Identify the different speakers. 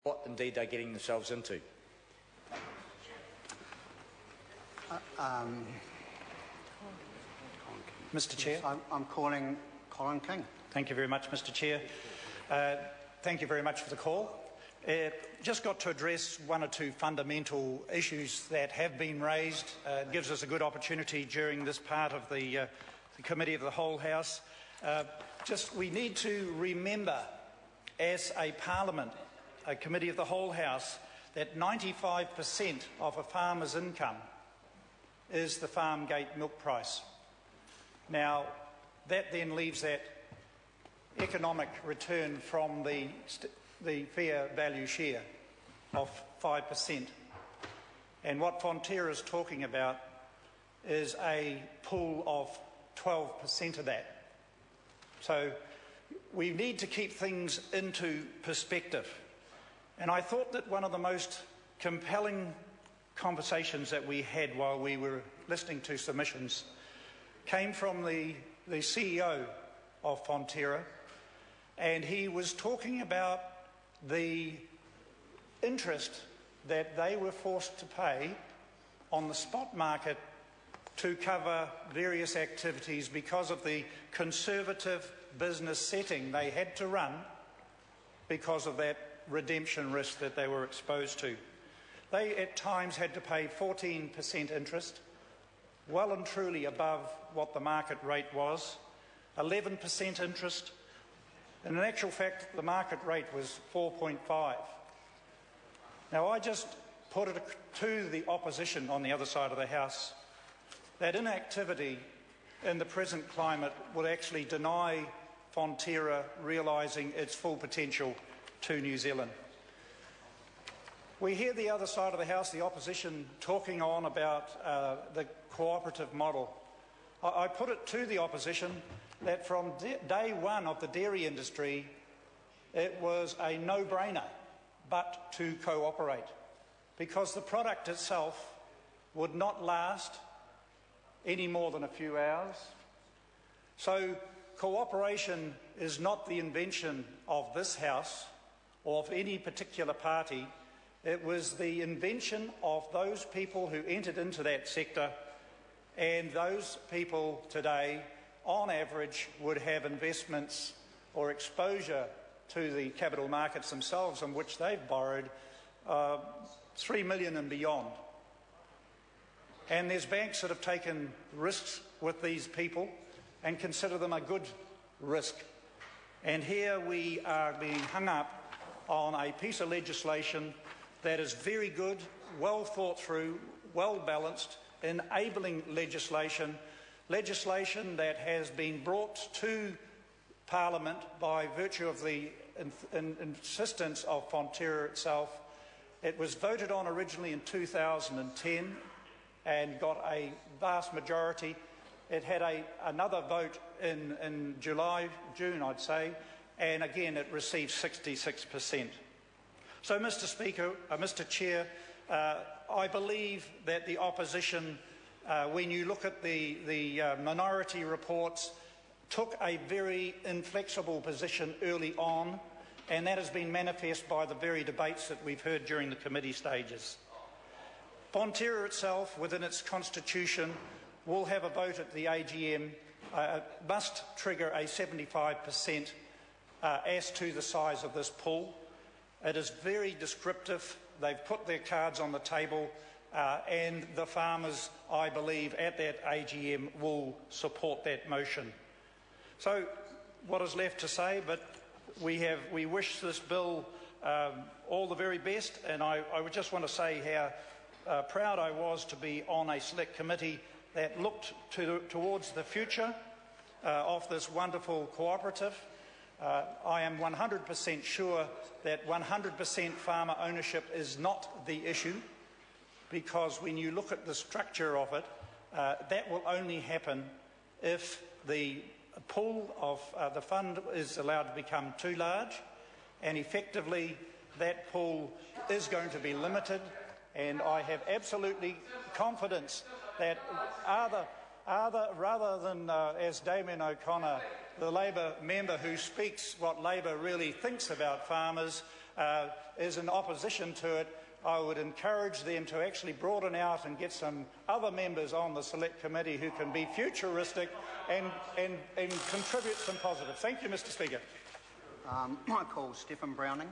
Speaker 1: what indeed they're getting themselves into.
Speaker 2: Mr. Chair.
Speaker 3: I'm calling Colin King.
Speaker 2: Thank you very much, Mr. Chair. Thank you very much for the call. Just got to address one or two fundamental issues that have been raised. It gives us a good opportunity during this part of the Committee of the Whole House. We need to remember as a Parliament, a Committee of the Whole House, that 95% of a farmer's income is the farm gate milk price. Now, that then leaves that economic return from the fair value share of 5%. And what Fonterra is talking about is a pool of 12% of that. So we need to keep things into perspective. And I thought that one of the most compelling conversations that we had while we were listening to submissions came from the CEO of Fonterra, and he was talking about the interest that they were forced to pay on the spot market to cover various activities because of the conservative business setting they had to run because of that redemption risk that they were exposed to. They at times had to pay 14% interest, well and truly above what the market rate was, 11% interest, and in actual fact the market rate was 4.5. Now I just put it to the opposition on the other side of the House that inactivity in the present climate would actually deny Fonterra realising its full potential to New Zealand. We hear the other side of the House, the opposition, talking on about the cooperative model. I put it to the opposition that from day one of the dairy industry, it was a no-brainer but to cooperate, because the product itself would not last any more than a few hours. So cooperation is not the invention of this House or of any particular party. It was the invention of those people who entered into that sector, and those people today, on average, would have investments or exposure to the capital markets themselves on which they've borrowed 3 million and beyond. And there's banks that have taken risks with these people and consider them a good risk. And here we are being hung up on a piece of legislation that is very good, well thought through, well balanced, enabling legislation that has been brought to Parliament by virtue of the insistence of Fonterra itself. It was voted on originally in 2010 and got a vast majority. It had another vote in June, I'd say, and again it received 66%. So, Mr. Chair, I believe that the opposition, when you look at the minority reports, took a very inflexible position early on, and that has been manifest by the very debates that we've heard during the committee stages. Fonterra itself, within its constitution, will have a vote at the AGM, must trigger a 75% as to the size of this pool. It is very descriptive. They've put their cards on the table, and the farmers, I believe, at that AGM will support that motion. So, what is left to say? But we wish this bill all the very best, and I would just want to say how proud I was to be on a select committee that looked towards the future of this wonderful cooperative. I am 100% sure that 100% farmer ownership is not the issue, because when you look at the structure of it, that will only happen if the pool of the fund is allowed to become too large, and effectively that pool is going to be limited. And I have absolutely confidence that rather than, as Damien O'Connor, the Labor member who speaks what Labor really thinks about farmers, is in opposition to it, I would encourage them to actually broaden out and get some other members on the Select Committee who can be futuristic and contribute some positive. Thank you, Mr. Speaker.
Speaker 3: I call Stephen Browning.